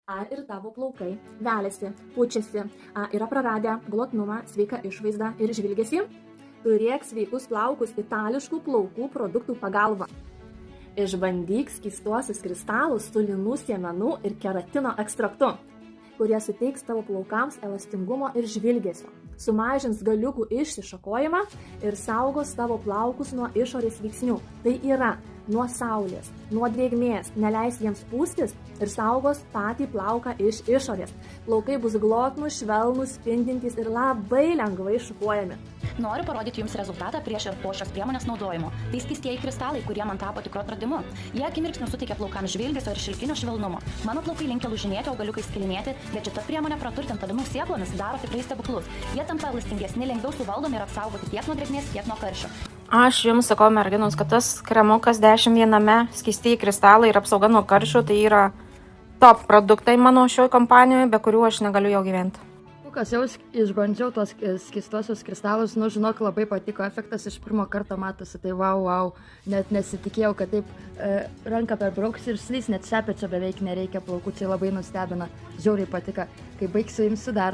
Ar ir tavo plaukai veliasi, pučiasi, yra praradę glotnumą, sveiką išvaizdą ir žvilgesį? Turėk sveikus plaukus itališkų plaukų produktų pagalba. Išbandyk skystuosius kristalus su linų sėmenų ir keratino ekstraktu, kurie suteiks tavo plaukams elastingumo ir žvilgesio, sumažins galiukų išsišakojimą ir saugos tavo plaukus nuo išorės veiksnių. Tai yra nuo saulės, nuo drėgmės, neleis jiems pūstis ir saugos patį plauką iš išorės. Plaukai bus glotnūs, švelnūs, spindintys ir labai lengvai šukuojami. Noriu parodyti Jums rezultatą prieš ir po šios priemonės naudojimo. Tai skystieji kristalai, kurie man tapo tikru atradimu. Jie akimirksniu suteikia plaukams žvilgesio ir šilkinio švelnumo. Mano plaukai linkia lūžinėti, o galiukai skilinėti, bet šita priemonė praturtinta linų sėklomis daro tikrai stebuklus. Jie tampa elastingesni, lengviau suvaldomi ir apsaugoti tiek nuo drėgmės, tiek nuo karščio. Aš jums sakau, merginos, kad tas kremukas 10 viename, skystieji kristalai ir apsauga nuo karščio, tai yra top produktai mano šioje kompanijoje, be kurių aš negaliu jau gyventi. Kas jau išbandžiau tuos skystuosius kristalus, žinok, labai patiko, efektas iš pirmo karto matosi, tai wow, net nesitikėjau, kad taip ranką perbrauksi ir slys, net šepečio beveik nereikia, plaukučiai labai nustebina, žiauriai patiko, kai baigsiu imsiu dar.